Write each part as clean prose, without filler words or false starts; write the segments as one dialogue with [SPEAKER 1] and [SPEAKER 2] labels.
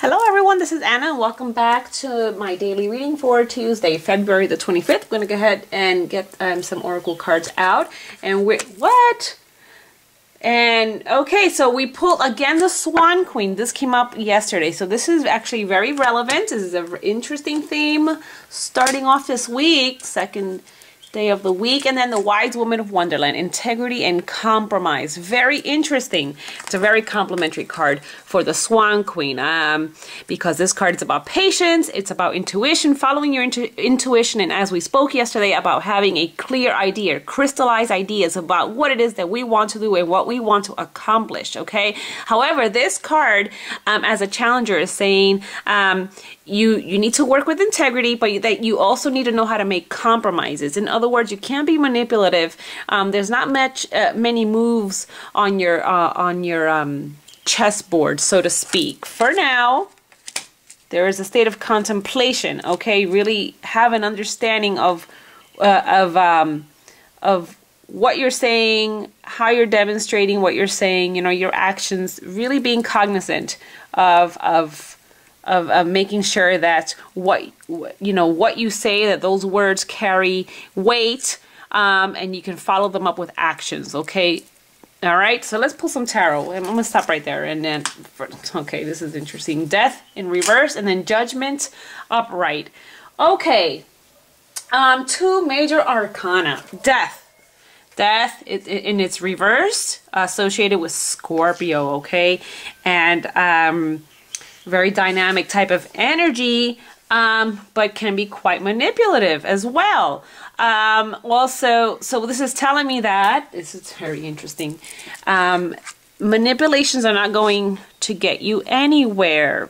[SPEAKER 1] Hello everyone, this is Anna and welcome back to my daily reading for Tuesday, February the 25th. I'm going to go ahead and get some oracle cards out. And okay, so we pulled again the Swan Queen. This came up yesterday, so this is actually very relevant. This is an interesting theme starting off this week, second day of the week. And then the Wise Woman of Wonderland, integrity and compromise. Very interesting. It's a very complimentary card for the Swan Queen because this card is about patience. It's about intuition, following your intuition, and as we spoke yesterday, about having a clear idea, crystallized ideas about what it is that we want to do and what we want to accomplish. Okay. However, this card as a challenger is saying you need to work with integrity, but that you also need to know how to make compromises. In other words, you can't be manipulative. There's not many moves on your chessboard, so to speak. For now, there is a state of contemplation. Okay, really have an understanding of what you're saying, how you're demonstrating what you're saying. You know, your actions. Really being cognizant of making sure that what you say, that those words carry weight, and you can follow them up with actions. Okay. All right, so let's pull some tarot. I'm going to stop right there. And then, okay, this is interesting. Death in reverse, and then Judgment upright. Okay, two major arcana. Death in its reverse, associated with Scorpio. Okay, and very dynamic type of energy, but can be quite manipulative as well. Also, so this is telling me that, this is very interesting, manipulations are not going to get you anywhere.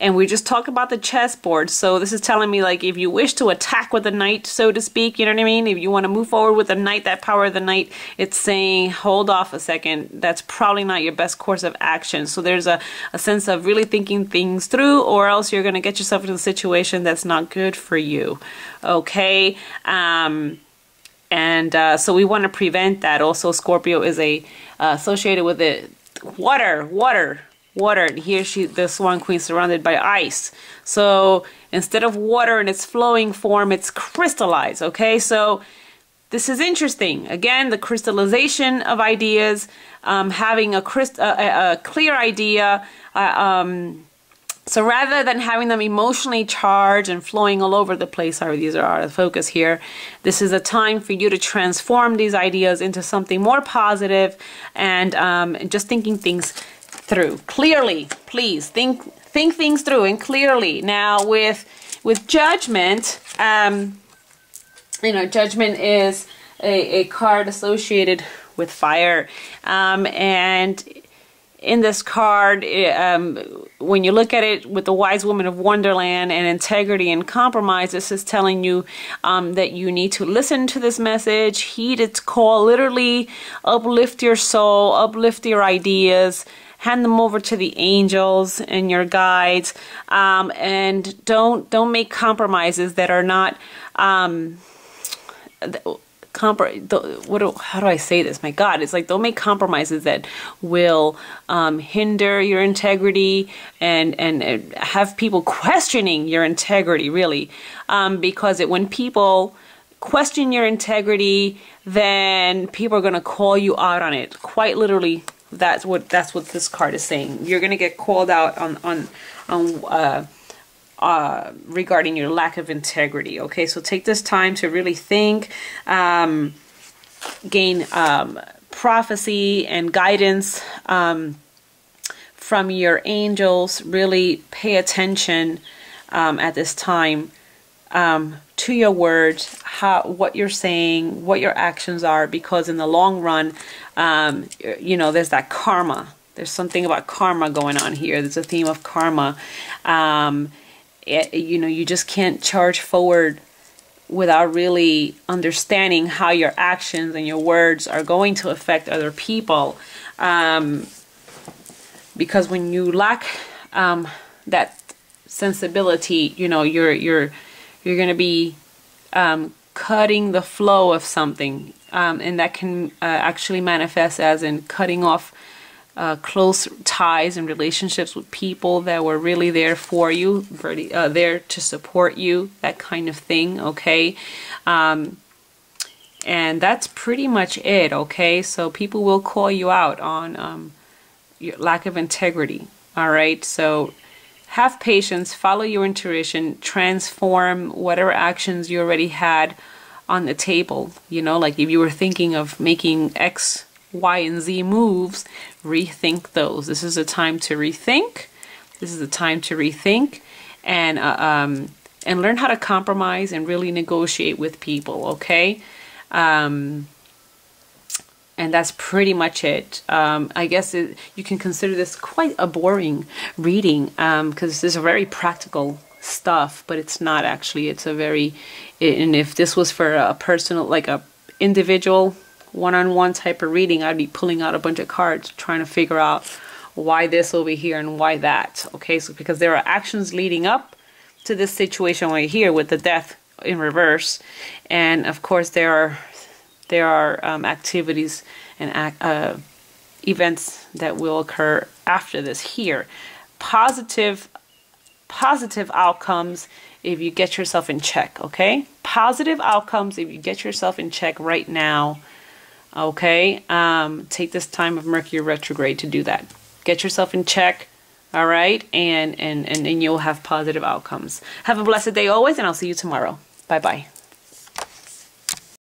[SPEAKER 1] And we just talked about the chessboard. So this is telling me, like, if you wish to attack with the knight, so to speak, you know what I mean? If you want to move forward with the knight, that power of the knight, it's saying, hold off a second. That's probably not your best course of action. So there's a sense of really thinking things through, or else you're going to get yourself into a situation that's not good for you. Okay? So we want to prevent that. Also, Scorpio is associated with it. Water. Here the Swan Queen surrounded by ice. So instead of water in its flowing form, it's crystallized. Okay, so this is interesting. Again, the crystallization of ideas, having a clear idea. So rather than having them emotionally charged and flowing all over the place, sorry, these are out of focus here. This is a time for you to transform these ideas into something more positive, and just thinking things through clearly. Please think things through and clearly. Now with Judgment, Judgment is a card associated with fire, and in this card, when you look at it with the Wise Woman of Wonderland and integrity and compromise, this is telling you that you need to listen to this message, heed its call, literally uplift your soul, uplift your ideas, hand them over to the angels and your guides, and don't make compromises that are not how do I say this? My God, it's like, don't make compromises that will hinder your integrity and have people questioning your integrity, really, because when people question your integrity, then people are going to call you out on it. Quite literally. That's what this card is saying. You're gonna get called out on regarding your lack of integrity. Okay, so take this time to really think, gain prophecy and guidance from your angels. Really pay attention at this time to your words, what you're saying, what your actions are, because in the long run, there's that karma. There's something about karma going on here. There's a theme of karma. You just can't charge forward without really understanding how your actions and your words are going to affect other people. Because when you lack that sensibility, you're going to be cutting the flow of something, and that can actually manifest as in cutting off close ties and relationships with people that were really there for you, there to support you, that kind of thing, okay? And that's pretty much it, okay? So people will call you out on your lack of integrity, all right? So have patience, follow your intuition, transform whatever actions you already had on the table. You know, like if you were thinking of making X, Y, and Z moves, rethink those. This is a time to rethink. This is a time to rethink and learn how to compromise and really negotiate with people, okay? And that's pretty much it. I guess you can consider this quite a boring reading because this is a very practical stuff, but it's not actually. It's a very, and if this was for a personal, like a individual one-on-one type of reading, I'd be pulling out a bunch of cards trying to figure out why this over here and why that. Okay, so because there are actions leading up to this situation right here with the death in reverse, and of course there are activities and events that will occur after this here. Positive outcomes if you get yourself in check, okay? Positive outcomes if you get yourself in check right now, okay? Take this time of Mercury retrograde to do that. Get yourself in check, all right? And you'll have positive outcomes. Have a blessed day always, and I'll see you tomorrow. Bye-bye.